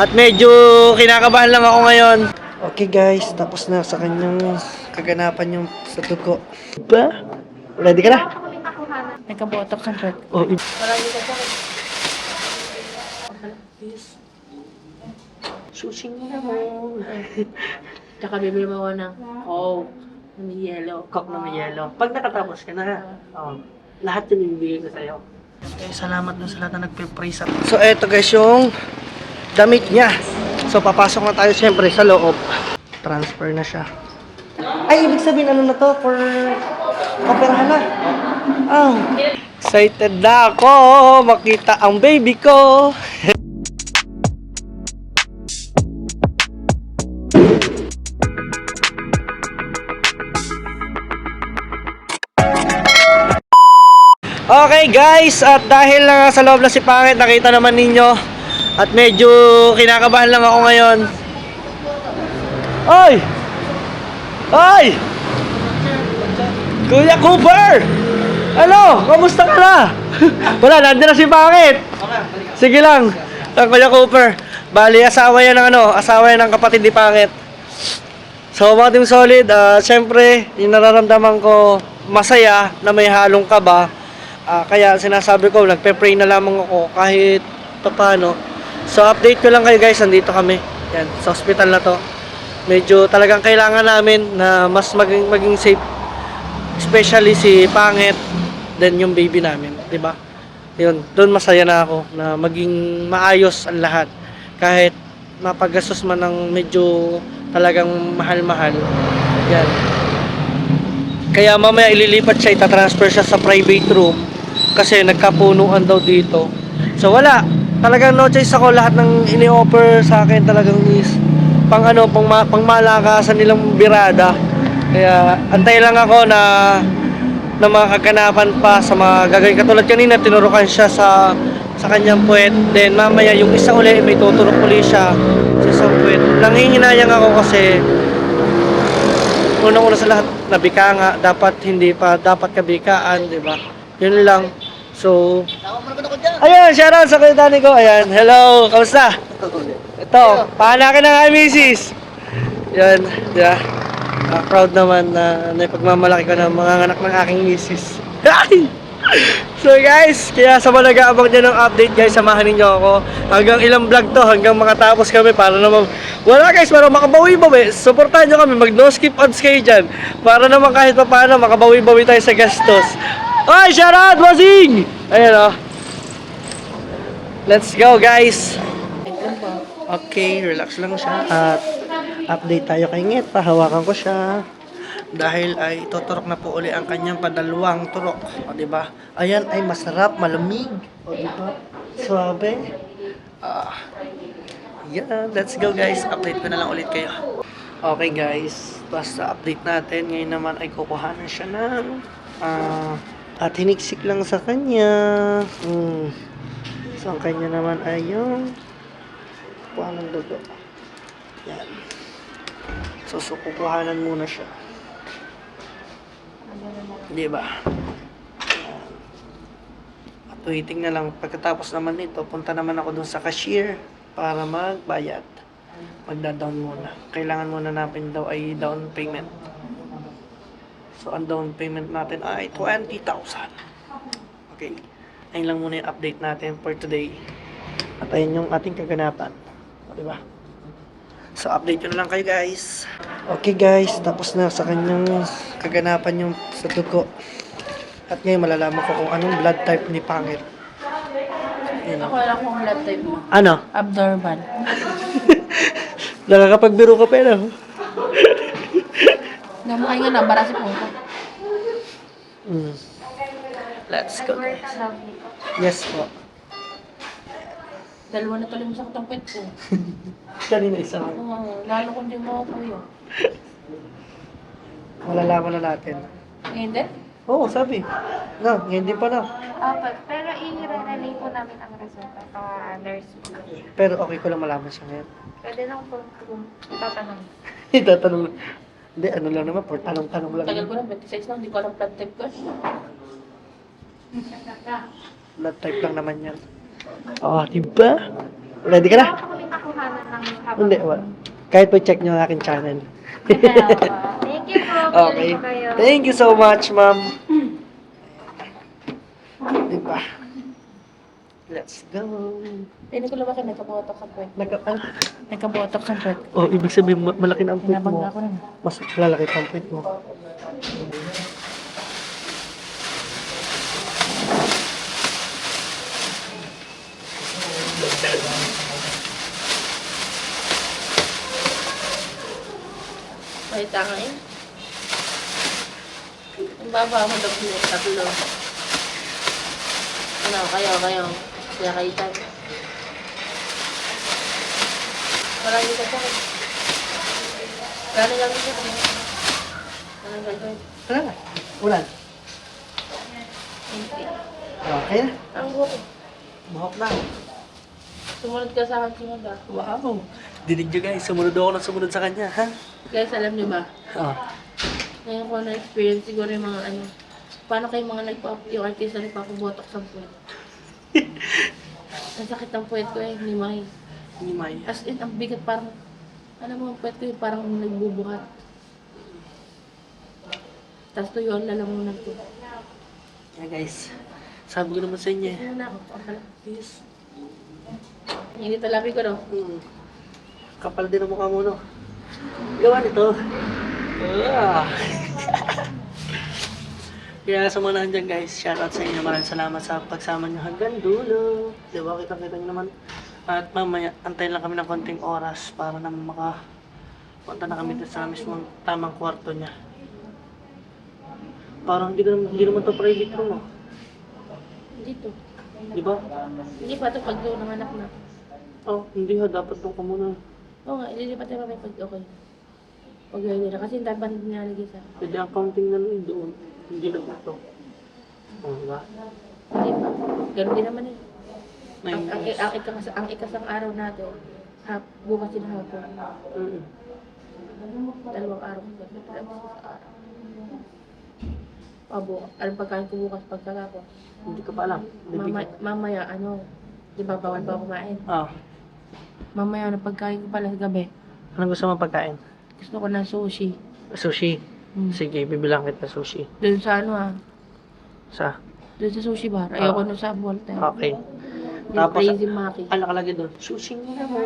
At medyo kinakabahan lang ako ngayon. Okay guys, tapos na sa kanyang kaganapan yung sa dugo. Diba? Ready ka na? Nagka-botox ang pwede. Oh, susing mo naman. Tsaka bibili mo ako ng Coke na may yellow. Coke na may yelo. Pag nakatapos ka na, lahat yun ibibigay ko sa'yo. Salamat na sa lahat na nagpe-praise ako. So, eto guys yung damit niya. So, papasok na tayo siyempre sa loob. Transfer na siya. Ay, ibig sabihin ano na to? For operahan na. Oh. Excited na ako makita ang baby ko. Okay guys, at dahil sa loob na si Pangit, nakita naman ninyo. At medyo kinakabahan lang ako ngayon. Oy! Oy! Kuya Cooper! Ano? Kamusta ka na? Wala, nandiyan na si Pangit. Sige lang. Kuya Cooper. Bali, asawa yan ng kapatid ni Pangit. So, mga team solid, syempre, yung nararamdaman ko, masaya na may halong kaba. Kaya sinasabi ko, nagpe-pray na lamang ako kahit paano. So, update ko lang kayo guys, nandito kami. Yan, sa hospital na to. Medyo talagang kailangan namin na mas maging safe. Especially si Pangit, then yung baby namin, 'di ba? Yun, doon masaya na ako na maging maayos ang lahat. Kahit mapagastos man ng medyo talagang mahal-mahal. Yan. Kaya mamaya ililipat siya, itatransfer siya sa private room kasi nagkapunuan daw dito. So wala, talagang no choice ako, lahat ng ini-offer sa akin talagang is pang malakasan nilang birada. Kaya antay lang ako na mga kaganapan pa sa mga gagawin. Katulad kanina, tinurukan siya sa kanyang puwet. Then mamaya yung isa uli, may tuturok uli siya sa isang puwet. Nanghihinayang ako kasi unang-una sa lahat, nabika nga. Dapat hindi pa, dapat kabikaan, di ba? Yun lang. So, ayan, shoutout sa kuya Dani ko. Ayan, hello, kamusta? Ito, pahanakin na nga, misis. Yan, di ba? Proud naman na naipagmamalaki ko ng mga anak ng aking misis. So guys, kaya sa mga nag-aabang dyan ng update guys, samahan ninyo ako. Hanggang ilang vlog to, hanggang makatapos kami para naman, wala guys, para makabawi-bawi. Supportahan nyo kami, mag no skip ads kayo dyan. Para naman kahit pa paano, makabawi-bawi tayo sa gastos. Ay, shout out, bossing! Ayan o. Let's go guys. Okay, relax lang siya. At update tayo kay Ngit. Pahawakan ko siya. Dahil ay tuturok na po uli ang kanyang padalawang turok. O diba? Ayan ay masarap, malamig. O diba? Suabe. Yeah, let's go guys. Update ko na lang ulit kayo. Okay guys. Basta update natin. Ngayon naman ay kukuhanan siya ng at hiniksik lang sa kanya. So ang kanya naman ay yung kuha ng dugo. Yan. So kukuhanan muna siya. Diba? At waiting na lang. Pagkatapos naman nito, punta naman ako dun sa cashier para magbayad. Magda-down muna. Kailangan muna natin daw ay down payment. So ang down payment natin ay 20,000. Okay. Ayun lang muna yung update natin for today. At ayun yung ating kaganapan. Diba? So update ko na lang kayo guys. Okay guys, tapos na sa kanyang kaganapan yung sa dugo. At ngayon malalaman ko kung anong blood type ni Pangit. Ako lang kung blood type mo. Ano? Abnormal. Nakakapagbiro ka pa yun. Namukay nga na, bara si Pungko. Let's go guys. Yes po. Dalawa na tuloy mo sa katang pet ko. Kanina isa lang. Oo, lalo kung di mo ako yun. Malalaman na natin. Hindi? Oo, sabi. No, hindi pa na. Pero i-relay po namin ang resulta sa nurse po. Pero okay ko lang malaman siya ngayon. Pwede lang po kung tatanong. Itatanong. Hindi, ano lang naman, for tanong-tanong lang. Tagal ko na, 26 lang, hindi ko alam blood type ko. Blood type lang naman yan. Oh, diba? Ready ka na? Kami nakuha na habang... Hindi, wala. Kahit po check nyo ang aking channel. Thank you po. Okay. Galing po kayo. Thank you so much, ma'am. Diba? Let's go. Hindi ko lumaki, nagkabotok sa puwet. Ah. Nagkabotok sa puwet. Oh, ibig sabihin, malaki na ang puwet mo. Hinabang ako nun. Mas lalaki pa ang puwet mo. May tanga eh. Ang baba mo daw sila, tatlo. Ano, kayo. Kaya kayo tayo. Marami ka tayo. Gano'n lang siya. Anong gagawin? Wala na. Ulan. Hindi. Okay na. Ang buko. Buhok na. Sumunod ka sa akin, sumunod ah. Wow. Dinig nyo guys, sumunod ako ng sumunod sa kanya, ha? Guys, alam niyo ba? Oh. Ngayon ko na-experience siguro yung mga ano. Paano kayo mga yung artista nagpapabotok sa puwet? Ang sakit ng puwet ko eh, ni May. Hindi may. As in, ang bigat parang, ano mo, ang puwet ko yung parang nagbubuhat. Tapos tuyuan na lang muna ko. Yeah guys, sabi ko naman sa inyo. Ano na ako, akala. Yes. Hindi talabi ko no. Kapal din ang mukha mo, no? Gawa nito. Ah. Kaya sa mga nandiyan guys, shoutout sa inyo. Maraming salamat sa pagsama nyo hanggang dulo. Diba, kita-kita nyo naman. At mamaya, antayin lang kami ng konting oras para naman makapunta na kami sa mismong tamang kwarto niya. Parang hindi naman to private room, oh. Dito. Di ba? Hindi pa ito pag doon ng anak na. Oh, hindi ha. Dapat doon ka muna. Oo nga, ililipat tayo may pag okay. Pag gawin nila. Kasi hindi tayo nilalagay sa akin. Pwede ang counting na nun doon. Hindi na dito. Oh, di ba? Hindi pa. Ganun din naman eh. Nine years. Ang ikasang araw natin, bukas din hapon. Mm. 2 araw ko sa araw. Alam pagkain ko bukas pagkatapos. Hindi ka pa alam. Mamaya, ano, di ba bawal ba kumain? Ah. Mamaya, ano, pagkain ko pala sa gabi. Anong gusto mo pagkain? Gusto ko ng sushi. Sushi. Hmm. Sige, bibilang kita sushi. Doon sa ano Sa? doon sa sushi bar. Ayoko nun sa Volta. Okay. Yung Tapos, Crazy Maki. ano nakalagay doon? Sushi na mo.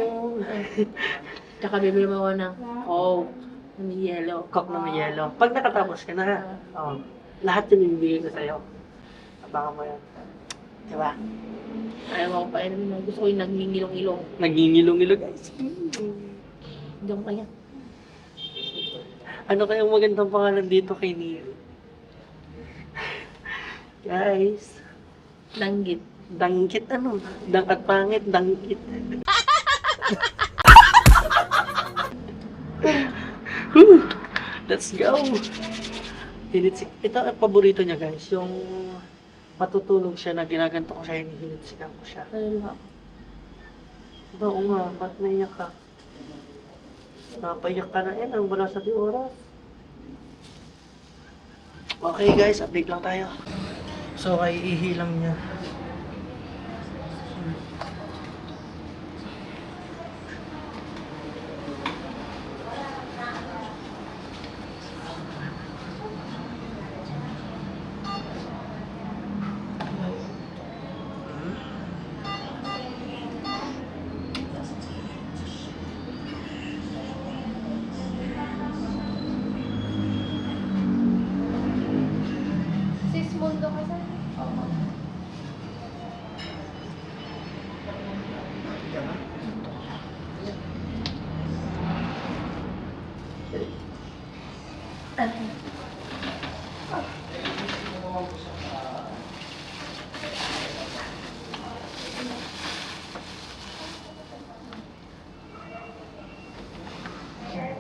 Tsaka bibili mo ako ng Coke, ng yellow. Coke na may yelo. Pag nakatapos ka na, oh, lahat yun ibibigay ko sa'yo. Abangan mo yan. Diba? Ayaw ako pa inumin. Gusto ko yung nagngingilong-ilong. Nagingilong-ilo guys. Hindi ko kaya. Ano kayang magandang pangalan dito kay Neo? Guys. Langgit. Danggit ano? Dang at pangit, danggit. Whew! Let's go! Ito ang paborito niya guys, yung matutulog siya na ginaganto ko siya, hinihilitsika ko siya. Ayun ako. Oo nga, ba't naiyak ka? Napaiyak ka na yan, ang wala sa di oras. Okay guys, update lang tayo. So, kay ihilang niya. Sis Mundo ka sa...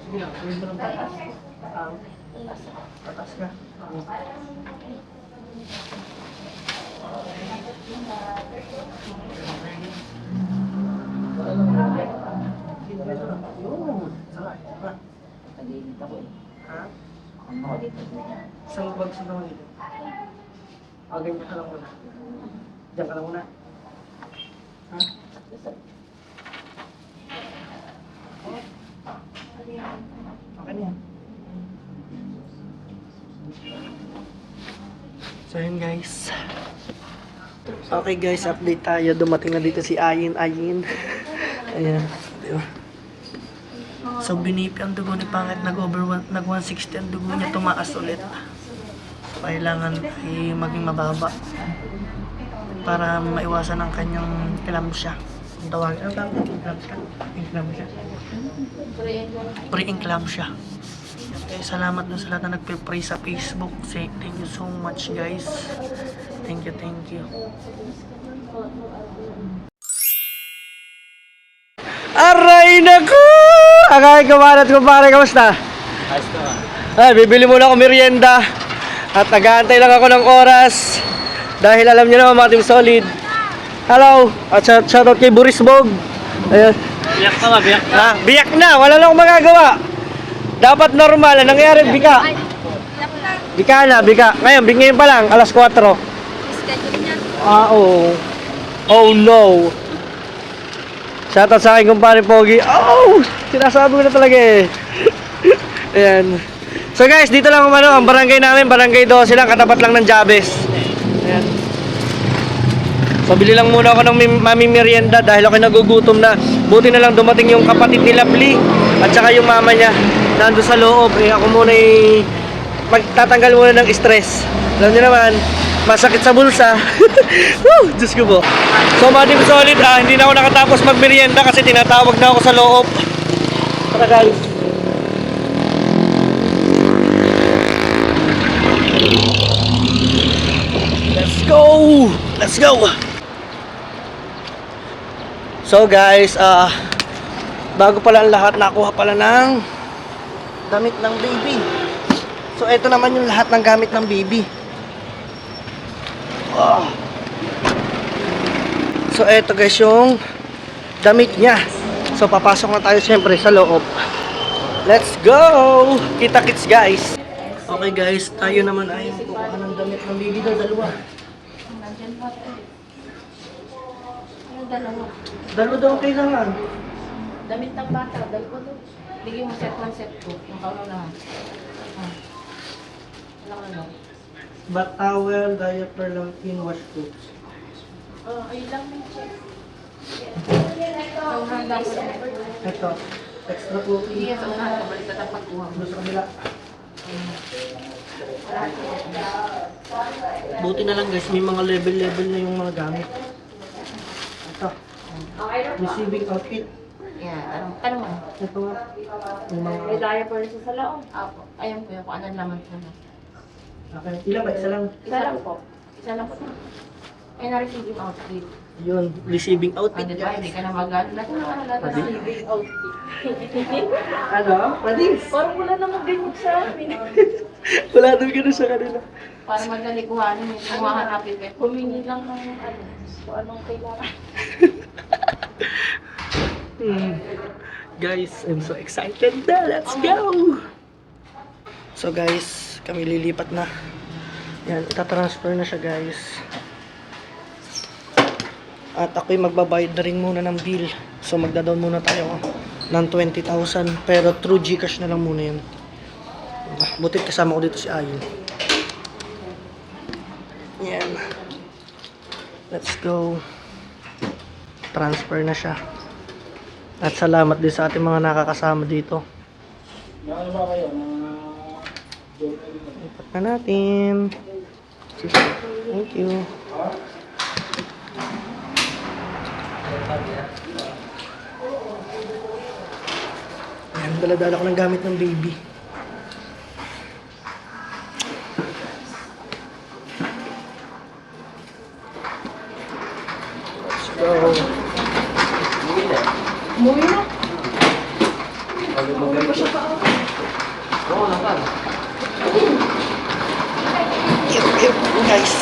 Sige lang, gawin mo ng patas. Patas ka. Yun. Sakay. Nag-iinit ako eh. Ha? Ano ako dito? Isang bag sa naman ito. Ganyan ka lang muna. Diyan ka lang muna. Ha? So yun guys. Okay guys, update tayo. Dumating na dito si Ayin. Ayin. Ayan. Diba? So binipi ang dugo ni Pangit. Nag 160 ang dugo niya. Tumaas ulit. So kailangan maging mababa. Para maiwasan ang kanyang eclampsia. Ang tawagin. Ano tawag? Eclampsia? Eclampsia? Pre-eclampsia. Okay, salamat dun sa lahat na nagpe-pray sa Facebook. Say thank you so much guys. Thank you, thank you. Aray naku! Akay kumalat ko pare, kamusta? Ayos ka. Ay, bibili muna ako merienda. At nag-aantay lang ako ng oras. Dahil alam niyo naman mga Team Solid. Hello! At shoutout kay Boris Bog. Ayan. Biyak ka ba? Biyak ka. Ah, biyak na, wala na akong magagawa. Dapat normal, ang nangyari bika. Bika na, bika. Ngayon pa lang, alas 4. Ah, oo. Oh no. Shoutout sa akin kumpare Pogi. Oh, sinasabi ko na talaga eh. Ayan. So guys, dito lang ang barangay namin, barangay 12 lang, katapat lang ng Jabes. Ayan. So bili lang muna ako ng merienda dahil ako nagugutom na. Buti na lang dumating yung kapatid ni Lovely at saka yung mama niya nando sa loob. Eh ako muna magtatanggal muna ng stress. Alam niyo naman, masakit sa bulsa. Woo! Diyos ko po. So mga Team Solid, hindi na ako nakatapos magmerienda kasi tinatawag na ako sa loob. Tara guys. Let's go! Let's go! So guys, bago pala ang lahat, nakuha pala ng damit ng baby. So ito naman yung lahat ng gamit ng baby. So ito guys yung damit niya. So papasok na tayo siyempre sa loob. Let's go! Kita-kits guys. Okay guys, tayo naman ay kukuha ng damit ng baby daw, dalawa. Dalawa. Dalawa daw kailangan. Damit ng bata, dalawa doon. Bigyan mo set 1, set 2. Yung kaunahan. Wala ka lang. Bath towel, diaper, lampin, wash clothes. Ayun lang may check. Sa unahan dapat. Ito, extra cookie. Hindi yan sa unahan, kabalik na pagkuha mo. Doon sa kabila. Buti na lang guys, may mga level-level na yung mga gamit. Ito, receiving outfit. Yeah, tanong mo. Ito nga, yung mga... May diaper sa loob. Apo. Ayun ko yung kung anong laman ko na. Okay, ilan ba? Isa lang. Isa lang po. Isa lang po. Ay, na-receiving outfit. Yun, receiving Ah, outfit di ba? Hindi ka na mag-ano. Lahat na lahat receiving outfit. Ano? Padis? Parang wala namang ganyan sa amin. Wala daw ganun sa kanila. Para madali kuhanin yung kumahanapin ka. Humingi lang ng ano, kung anong kailangan. Guys, I'm so excited na. Let's go! So guys, kami lilipat na. Yan, itatransfer na siya guys. At ako'y magbabayad na rin muna ng bill. So magda-down muna tayo ng 20,000. Pero through Gcash na lang muna yun. Butit kasama ko dito si Ayin. Yan. Let's go. Transfer na siya. At salamat din sa ating mga nakakasama dito. Lipat na natin. Thank you. Ayan, dala-dala ko ng gamit ng baby. Let's go. Umuwi na. Yep, guys.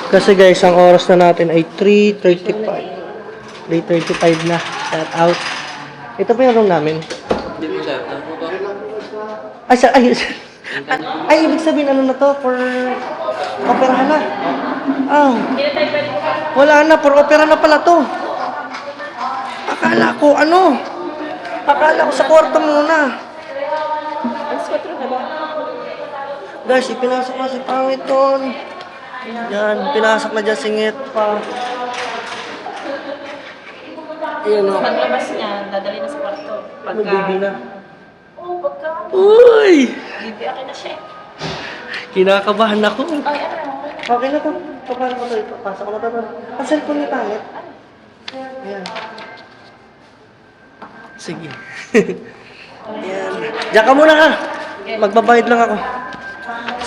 Kasi guys, ang oras na natin ay 3:35. 3:35 na. Shout out. Ito pa yung room namin. Ay, sir, ay, ibig sabihin ano na to? For operahan na. Ah. Wala na, for opera na pala to. Akala ko, sa kwarto muna. Guys, ipinasok na si Pangit doon. Yan, pinasok na dyan singit pa. Ayan o. Paglabas niya, dadali na sa kwarto. May baby na. Oo, pagka. Uy! Baby, akin na siya. Kinakabahan ako. Ay, ano? Okay na to. Paano ko to? Ipapasok ko na to. Ang cellphone ni Pangit. Ayan. Sige. Ayan. Diyan ka muna ka. Magbabayad lang ako.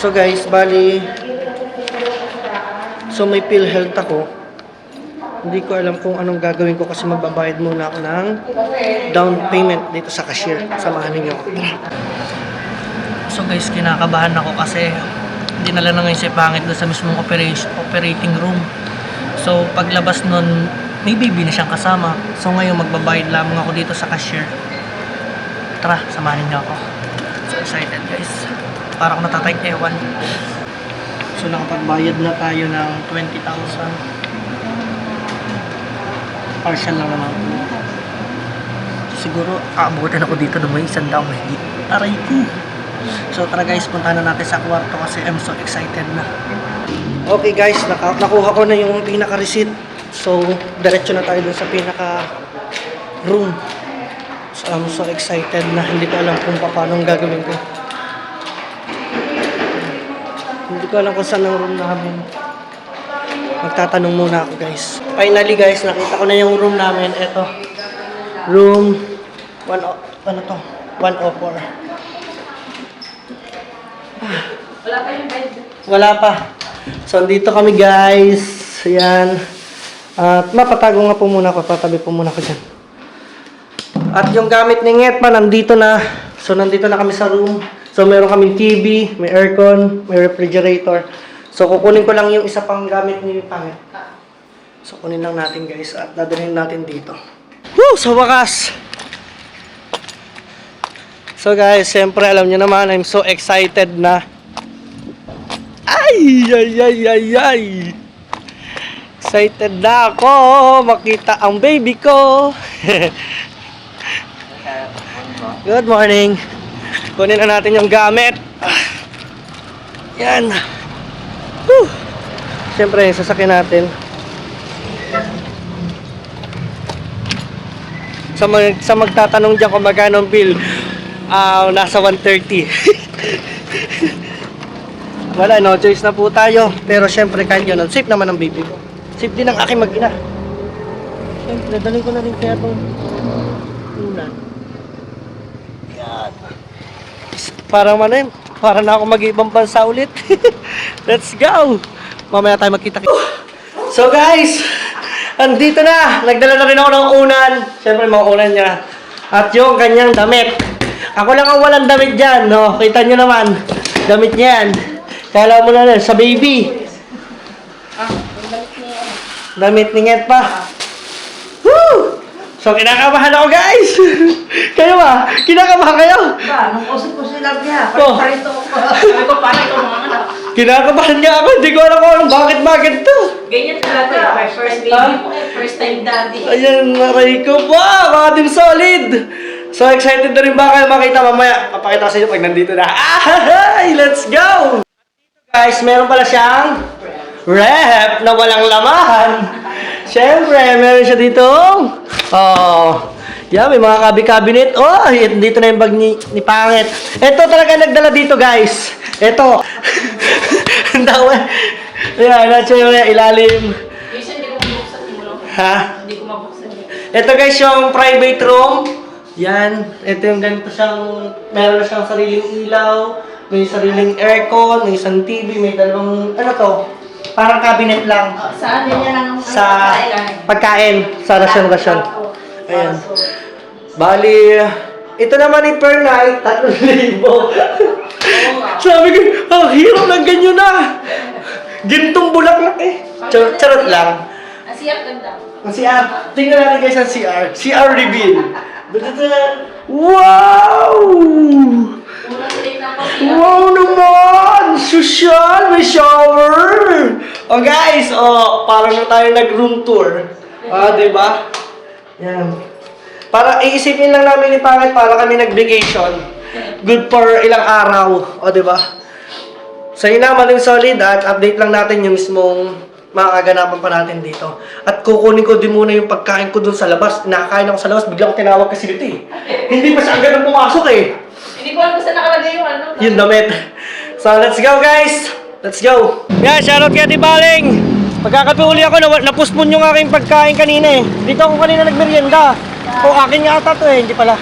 So guys, bali... So may PhilHealth ako. Hindi ko alam kung anong gagawin ko kasi magbabayad muna ako ng down payment dito sa cashier. Samahan ninyo ako. So guys, kinakabahan ako kasi dinala na ngayon si Pangit doon sa mismong operating room. So paglabas nun, may baby na siyang kasama. So ngayon magbabayad lamang ako dito sa cashier. Tara, samahan ninyo ako. So excited guys. Para ako natatay ewan. So nakapagbayad na tayo ng 20,000. Partial lang naman po. Siguro aabutin ako dito ng may 100 mahigit. Aray ko. So tara guys, punta na natin sa kwarto kasi I'm so excited na. Okay guys, nakuha ko na yung pinaka-receipt. So diretso na tayo dun sa pinaka-room. So I'm so excited na hindi ko alam kung paano ang gagawin ko. Hindi ko alam kung saan ang room namin. Magtatanong muna ako guys. Finally guys, nakita ko na yung room namin. Ito. Room 104. Wala pa yung bed. Wala pa. So, dito kami guys. Ayan. At mapatago nga po muna ako. Patabi po muna ako dyan. At yung gamit ni Ngetma, nandito na. So, nandito na kami sa room. So, meron kaming TV, may aircon, may refrigerator. So, kukunin ko lang yung isa pang gamit ni Pangit. So, kunin lang natin guys. At dadalhin natin dito. Woo! Sa wakas! So guys, siyempre alam niyo naman, I'm so excited na. Ay! Excited na ako makita ang baby ko. Good morning. Kunin na natin yung gamit. Yan. Woo! Siyempre, sasakyan natin. Sa magtatanong dyan kung magkano ang bill, nasa 130. Wala, no choice na po tayo. Pero syempre kahit yun, safe naman ang baby ko. Safe din ang aking mag-ina. Syempre, dalhin ko na rin kaya itong ulan. Yan. Parang ano yun, para na ako mag-ibang bansa ulit. Let's go! Mamaya tayo magkita. So guys, andito na. Nagdala na rin ako ng unan. Syempre, mga unan niya. At yung kanyang damit. Ako lang ang walang damit dyan, no? Kita nyo naman. Damit niya yan. Kala mo na rin, sa baby. Damit ni Nget pa. Woo! So, kinakabahan ako, guys. Kayo ba? Kinakabahan kayo? Nung kusip-kusip lang niya, Oh. parang ito. Sabi ko, parang ito mga anak. Kinakabahan nga ako. Hindi ko alam kung bakit to. Ganyan talaga. My first baby po. First time daddy. Ayan, maray ko po. Mga din solid. So, excited na rin ba kayo makita mamaya? Papakita ko sa inyo pag nandito na. Ay, let's go! Guys, meron pala siyang rep na walang laman. Siyempre, meron siya dito. Oh, yan, may mga cabinet. Oh, dito na yung bag ni Pangit. Ito talaga nagdala dito, guys. Ito. Ang dawa. Ayan, nasa yung ilalim. Minsan hindi ko mabuksan mo. Ha? Hindi ko mabuksan yun. Ito guys, yung private room. Yan. Ito yung ganito siyang, meron na siyang sariling ilaw, may sariling aircon, may isang TV, may dalawang, ano to? Parang cabinet lang. Saan din yan ang Sa pagkain, sa rasyon-rasyon. Ayan. Bali, ito naman yung per night, 3,000. Sabi ko, hirap ng ganyan na. Gintong bulaklak eh. Charot lang. Ang CR ganda. Ang CR. Tingnan natin guys ang CR. CR reveal. Wow! Unang tingnan ko CR. Wow naman! Social! May shower! Oh guys, parang na tayo nag-room tour. Diba? Yan. Para iisipin lang namin ni Pangit para kami nag-vacation. Good for ilang araw. Diba? So yun naman yung solid at update lang natin yung mismong makakaganapan pa natin dito. At kukunin ko din muna yung pagkain ko dun sa labas. Nakakain ako sa labas, bigla ko tinawag kasi dito eh. Hindi pa siya agad pumasok eh. Hindi ko alam kung saan nakalagay yung ano. Yung damit. So, let's go guys! Let's go! Yeah, shoutout kay Ate Baling! Pagkakape uli ako, na-postpone yung aking pagkain kanina eh. Dito ako kanina nagmerienda. Akin nga ata to eh, hindi pala.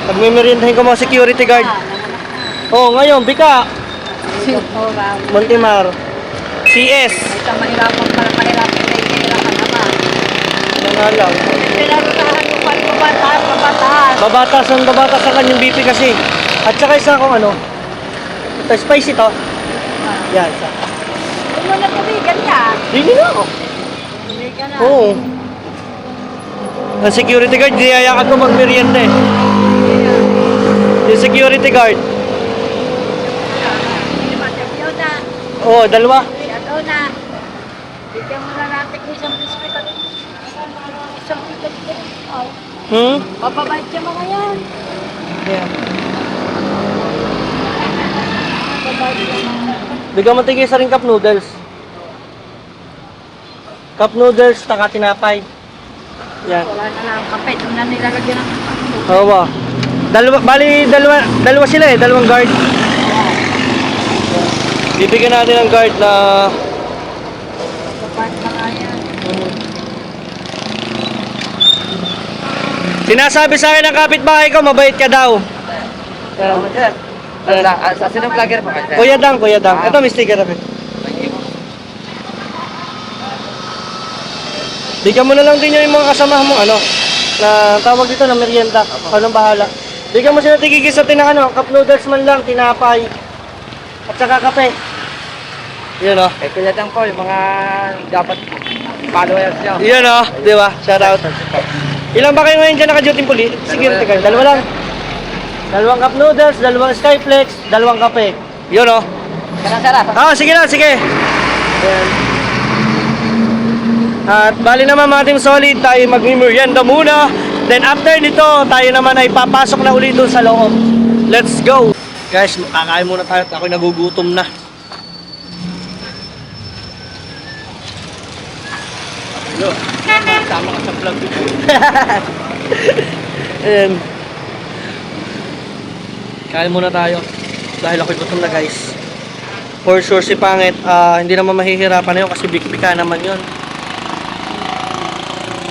Pagmimeriendahin ko mga security guard. Ngayon, Bika. Montimar. CS. Mahirapan pala, mahirapan na ihirapan naman. Ano nga lang. Pinarutahan mo pa yung babatahan. Babatas ang kanyang BP kasi. At saka isa akong ano. Ito, spicy to. Yan, isa. Huwag mo na tumigan yan. Hindi na ako. Tumigan na. Oo. Ang security guard, niyayakad ko magmerienda eh. Yung security guard. Hindi ba sabiyo na? Oo, dalawa. Ito na. Bigyan mo na natin isang biskuit at isang bigat. Papabait yung mga yan. Yeah. Papabait yung mga. Bigyan mo tigil sa ring cup noodles. Cup noodles, taka tinapay. Yan. Wala na lang kape. Doon na nilalagyan ng kape. Oo ba? Dalawa sila eh, dalawang guard. Bibigyan natin ng guard na Papabait mga yan. sinasabi sa akin ng kapitbahay ko, mabait ka daw. Sa sinong vlogger po? Kuya Dang. Ito, may sticker na. Bigyan mo na lang din yung mga kasama mo, na tawag dito na merienda. Anong bahala. Bigyan mo sila tigigis sa cup noodles man lang, tinapay. At saka kape. Yun Eh, kuya lang po, yung mga dapat followers nyo. Yun di ba? Shout out. Ilan ba kayo ngayon dyan naka-duty puli? Security guard, dalawa lang. Dalawang cup noodles, dalawang skyflex, dalawang kape. Yun Sarap. sige lang, sige. Ayan. At bali naman mga team solid, tayo magmimerienda muna. Then after nito, tayo naman ay papasok na ulit doon sa loob. Let's go! Guys, makakain muna tayo at ako'y nagugutom na. Hello, sama ka sa vlog dito. Ayan. Kain muna tayo. Dahil ako'y gutom na guys. For sure si Pangit, hindi naman mahihirapan na yun kasi bikbika naman yun.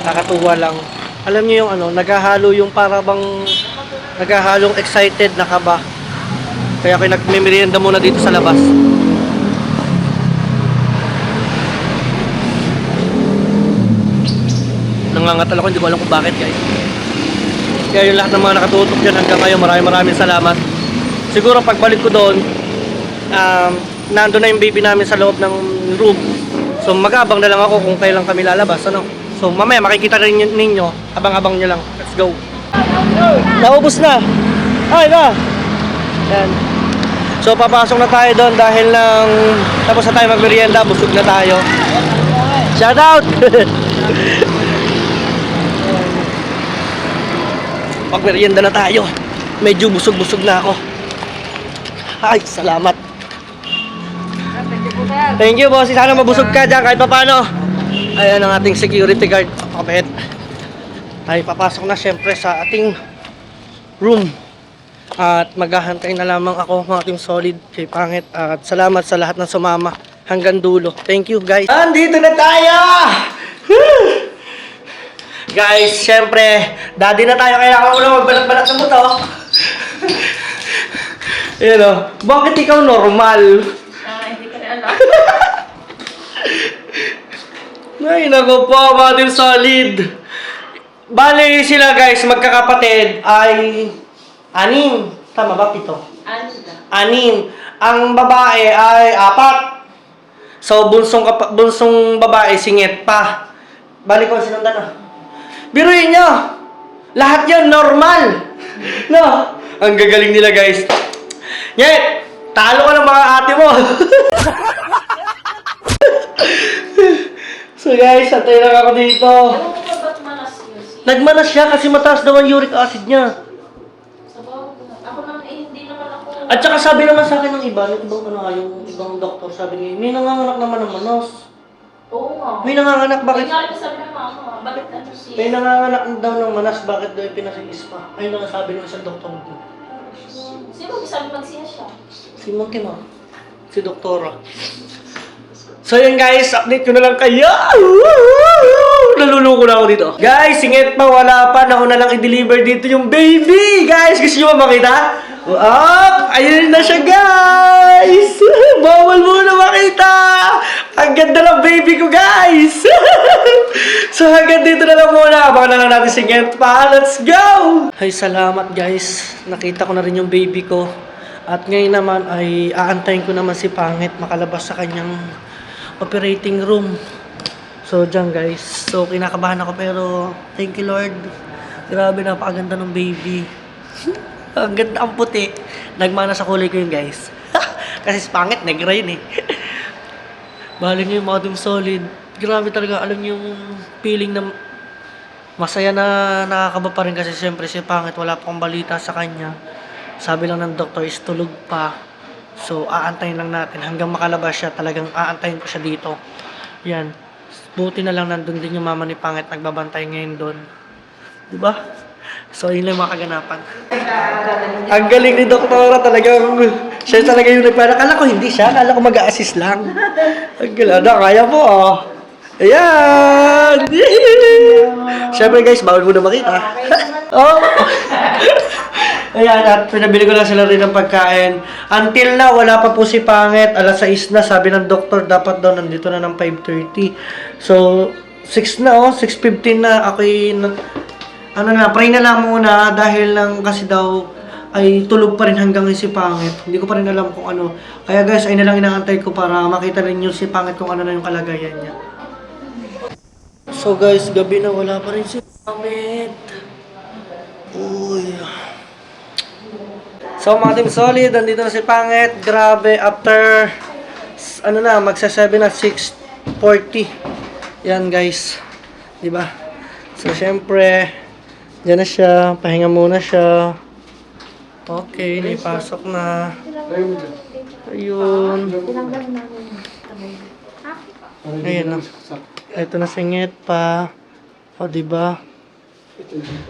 Nakatuwa lang. Alam niyo yung naghahalo yung naghahalong excited na kaba. Kaya ako nagmimerienda muna dito sa labas. Nangangatal ako, hindi ko alam kung bakit guys. Kaya yung lahat ng mga nakatutok dyan hanggang ngayon, maraming salamat. Siguro pagbalik ko doon, nandun na yung baby namin sa loob ng room. So mag-abang na lang ako kung kailan kami lalabas. So mamaya makikita rin ninyo, abang-abang nyo lang. Let's go. Naubos na. Ay na. Yan. So papasok na tayo doon dahil tapos na tayo magmerienda, busog na tayo. Shout out. Magmerienda na tayo. Medyo busog-busog na ako. Ay, salamat. Thank you, boss. Sana mabusog ka dyan kahit paano. Ayan ang ating security guard. Kapit. Ay, papasok na syempre sa ating room. At maghahantay na lamang ako, mga team solid, kay Pangit. At salamat sa lahat ng sumama hanggang dulo. Thank you, guys. Andito na tayo! Woo! Guys, syempre, daddy na tayo. Kailangan ko na magbalat-balat ng buto. Ayan bakit ikaw normal? Hindi ko rin alam. Ay, naku po, mga team solid. Bali sila guys, magkakapatid ay 6. Tama ba? 7. Ano na? 6. Ang babae ay 4. So, bunsong babae, singit pa. Balik ko sinundan na. Biruin nyo! Lahat yun, normal! No? Ang gagaling nila, guys. Nyet! Talo ka ng mga ate mo! So, guys, atay lang ako dito. Ewan ko ba ba't manas yun? Nagmanas siya kasi mataas daw ang uric acid niya. Ako naman hindi naman ako... At saka sabi naman sa akin ng iba, yung ibang doktor, sabi niya, may nanganganak naman ng manos. Oo nga. May nanganganak, bakit? May nga rin sabi ng mama, bakit ano siya? May nanganganak daw ng manas, bakit daw pinasigis pa? Ayun ang sabi ng isang doktor dito. Sino sabi magsiya siya? Si Montima. Si doktora. So yun guys, update ko na lang kayo. Naluluko na ako dito. Guys, singit pa, wala pa. Nauna lang i-deliver dito yung baby. Guys, gusto nyo ba makita? Up! Ayun na siya guys! Bawal muna makita! Ang ganda ng baby ko guys! So hanggang dito na lang muna. Abangan na lang natin singit pa. Let's go! Ay salamat guys. Nakita ko na rin yung baby ko. At ngayon naman ay aantayin ko naman si Pangit makalabas sa kanyang operating room. So dyan guys. So kinakabahan ako pero thank you Lord. Grabe, napakaganda ng baby. Ang ganda, ang puti. Nagmana sa kulay ko yun guys. Kasi si Pangit negra yun eh. Bali niyo yung mga Team Solid. Grabe talaga. Alam niyo yung feeling na masaya na nakakaba pa rin kasi siyempre si Pangit wala pa akong balita sa kanya. Sabi lang ng doktor is tulog pa. So, aantayin lang natin. Hanggang makalabas siya, talagang aantayin ko siya dito. Yan. Buti na lang nandun din yung mama ni Pangit. Nagbabantay ngayon doon. Diba? So, yun lang yung mga kaganapan. Ang galing ni Doktora. Talagang, siya talaga yung nagpara. Akala ko hindi siya. Akala ko mag-a-assist lang. Ang galing. Kaya po, oh. Ayan! Siyempre guys, bawal mo na makita. Oh! Ayan, at pinabili ko lang sila rin ng pagkain. Until na, wala pa po si Pangit. Alas 6 na, sabi ng doktor, dapat daw nandito na ng 5:30. So, 6 na 6:15 na. Ako'y, pray na lang muna dahil lang kasi daw ay tulog pa rin hanggang si Pangit. Hindi ko pa rin alam kung ano. Kaya guys, ay na lang inaantay ko para makita rin yung si Pangit kung ano na yung kalagayan niya. So guys, gabi na, wala pa rin si Pangit. Uy. So mga Team Solid, nandito na si Pangit. Grabe, after magsa-7 na 6:40. Yan guys. Diba? So syempre, dyan na siya. Pahinga muna siya. Okay, may pasok na. Ayun. Ayun na. Ito na singit pa. O diba?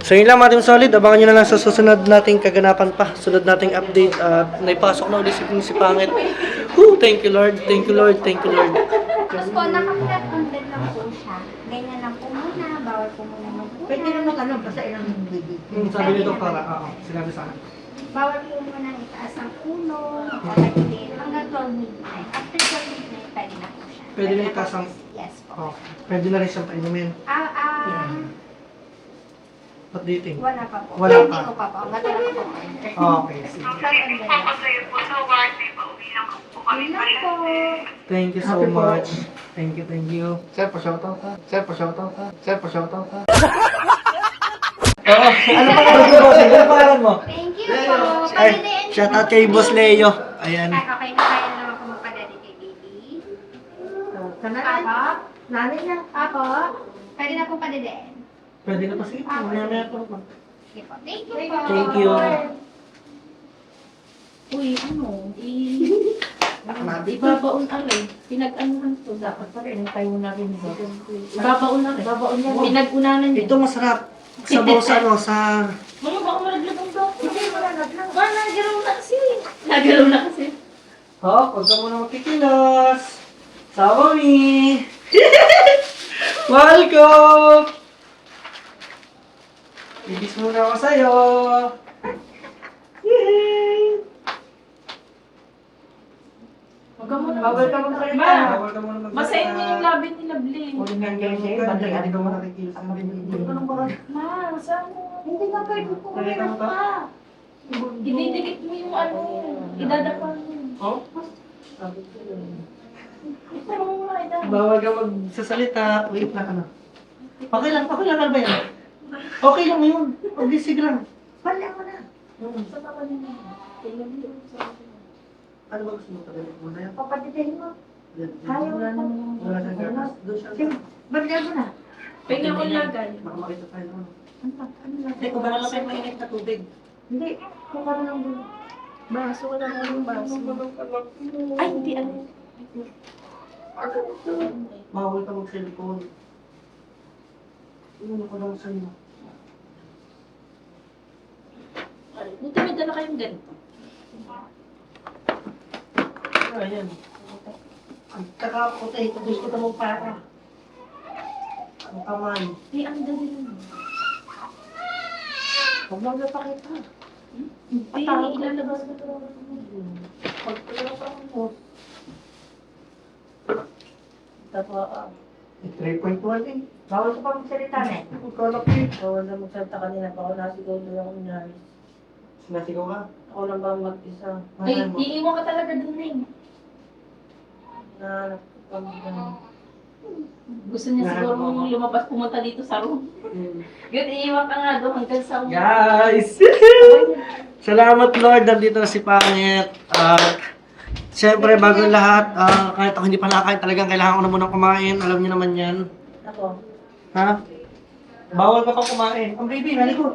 So yun lang mga Team Solid, abangan nyo na lang sa susunod nating kaganapan pa, sunod nating update at naipasok na ulit si Pangit. Woo, thank you Lord, thank you Lord, thank you Lord. Tapos po, naka-flat content lang po siya. Ganyan lang po muna, bawal po muna mag-ulan. Pwede naman basta ilang baby. Sabi nito para, sinabi sa akin. Bawal po muna itaas ang ulo, o tagilid, hanggang 12 midnight. After 12 midnight, pwede na po siya. Pwede na itaas ang... Yes po. Pwede na rin siyang painumin. What do you think? Wala pa po. Wala pa. Hindi ko pa po. Matala ko po. Okay, sige. Yun lang po. Thank you so much. Thank you. Sir, pa-shoutout ka. Sir, pa-shoutout ka. Sir, pa-shoutout ka. Oo, ano pangalan mo, boss? Ano pangalan mo? Thank you po. Ay, Pagdadaan shout out kay Boss Leo. Ayan. Okay na kaya naman ako magpadali kay baby. Papa? Nanay niya. Apo? Pwede na po padadaan. Pwede na pa sige. Mamaya po. Sige po. Thank you po. Thank you. Uy, ibabaon alay. Pinag-anuhan to. Dapat pa rin. Tayo na rin ba? Ibabaon na rin. Babaon niya. Pinag-unanan niya. Ito masarap. Sabaw sa sa... Mga baka malaglag ang daw. Hindi mo na naglang. Nagalaw na kasi. Nagalaw na kasi. Oh, huwag ka muna magkikilos. Sorry. Mahal ko. Bibis muna ako sa'yo. Yay! Huwag ka muna. Bawal ka mong salita. Ma, Bawal ka muna magsalita. masayin mo yung labi nila, Bling. Huwag nga ganyan siya. Hindi Bandang ka ano. muna nakikilos. Hindi ko nang baka. Ma, saan mo? Hindi nga pwede po. Salita mo pa? Dinidikit mo yung ano, idadapan mo. Oh? Pero mo nga idadapan. Bawal ka magsasalita. Wait lang ano. Okay lang ano ba yan? Okay lang yun. Okay, sige lang. Wala mo na. Sa tawa nila. Ano ba gusto mo tagalog muna yan? Papatitin mo. Kaya Wala na mo. Wala na ganas. Doon siya. Sige, banda mo na. Pwede ko lagay. Baka makita tayo naman. Ano lang? Hindi, kung baka kayo mainit na tubig. Hindi, kung ano lang doon. Baso, wala na yung baso. Ay, hindi ano. Bawal ka mag-cellphone. Ano ko lang sa'yo? Buti may dala kayong ganito. Ayan. Ang kakaputi. Ito gusto ka mong para. Ang kamay. Ay, ang dali lang. Huwag mo napakita. Hindi, ilalabas na ito. Pagpapalapang mo. Tapos, 3.1 eh. Bawal ko pa magsalita na eh. Kalapit. bawal na magsalita kanina pa ako nasigaw doon ako nangyari. Sinasigaw ka? Ako lang ba mag-isa? Ay, Ay, iiwan ka talaga dun eh. Na, pag, gusto niya siguro mong lumabas pumunta dito sa room. Good, iiwan ka nga doon hanggang sa Guys! Salamat Lord, nandito na si Pangit. Siyempre, bago ang lahat, kahit ako hindi pa nakakain, talagang kailangan ko na munang kumain. Alam niyo naman yan. Ako. Ha? Bawal ka pa kumain. Ang baby, nalikot.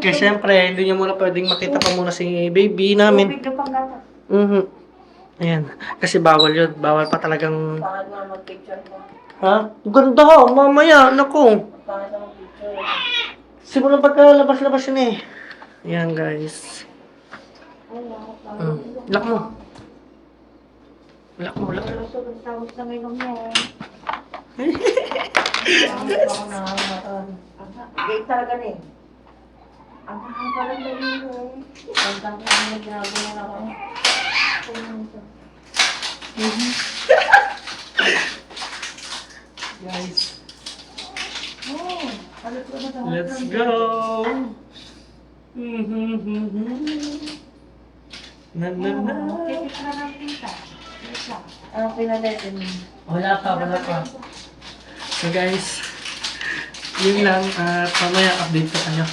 Kaya siyempre, hindi niyo muna pwedeng makita pa muna si baby namin. Tubig na pang gata. Ayan. Kasi bawal yun. Bawal pa talagang... Pangit nga mag-picture ko. Ha? Ganda ha, mamaya. Naku. Pangit nga mag-picture. Simulan pagkalabas-labas yun eh. Ayan guys. Lock mo. Lock mo, lock mo. Tapos na ngayon yan. Ako na, Gate talaga na eh. Ang mahal pa lang na yun eh. Pagkang ko na ginagawa na ako. Guys, Oh, alat ko na daw. let's go. Na na na. Titik na ng pita. Wait lang. Ano pinaletin mo? Wala pa. So guys, yun lang at mamaya update ko kayo.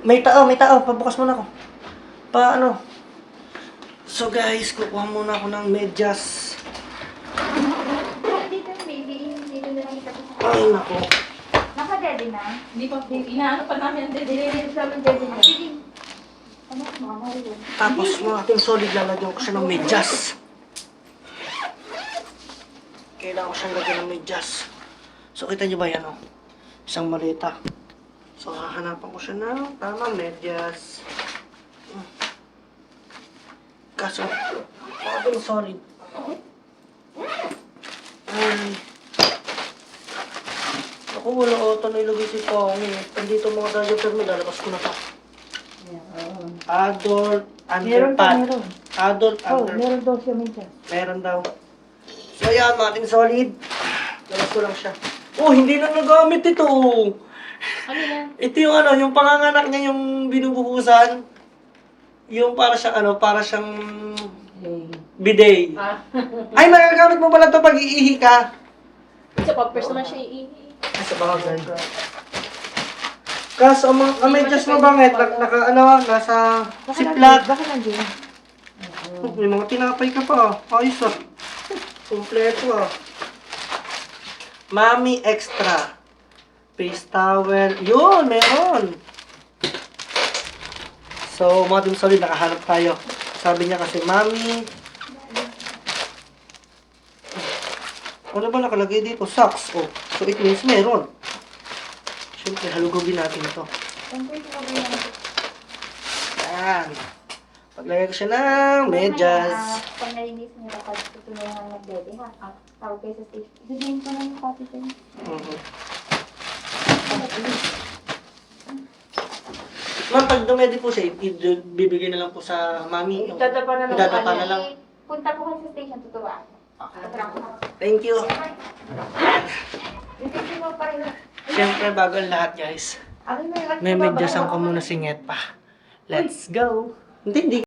May tao. Pabukas muna ako. Paano? So guys, kukuha muna ako ng medyas. Dito, baby. Dito na lang kita sa Ay, nako. Naka-daddy na? Hindi pa, inaano pa namin ang dede. Dito sa amin daddy na. Sige. Ano? Mama yun. Tapos mga ating solid, lalagyan ko siya ng medyas. Kailangan ko siyang lagyan ng medyas. So, kita niyo ba yan, oh? Isang malita. So, hahanapan ko siya ng tamang medyas. Kaso, mga ating solid. Ay. Ako, wala ata na ilagay si Pangit. Andito mga diaper mo, lalabas ko na pa. Adult underpad. Adult underpad. Meron daw siya minsan. Meron daw. So ayan, mga ating solid. Labas ko lang siya. Oh, hindi na nagamit ito. Ano yan? Ito yung ano, yung panganganak niya yung binubuhusan. Yung para siyang bidet. Ah. Ay, magagamit mo pala ito pag iihi ka. Sa pampers naman siya iihi. Ay, sa bagay. Kaso, ang medyas mo bangit, nasa ziplock. Baka nandiyan. May mga tinapay ka pa. Ayos ah. Kompleto ah. Mami Extra. Face towel. Yun, meron. So, mga team solid, nakahanap tayo. Sabi niya kasi, Mami. Ano ba nakalagay dito? Socks. Oh. So, it means meron. Siyempre, halugugin natin ito. Yan. Paglagay ko siya ng medyas. Pag nalinis niyo, kapag tutulungan ng mag-daddy ha. Tawag kayo sa station. Bigyan ko na yung copy ko. Ma'am, pag dumedi po siya, ibibigay na lang po sa mami. Idadapa na lang. Idadapa na lang. Punta po kayo sa station, tuturuan. Thank you. Hindi mo pa rin. Siyempre, bago ang lahat, guys. May medyasan ko muna si Nget pa. Let's go. Hindi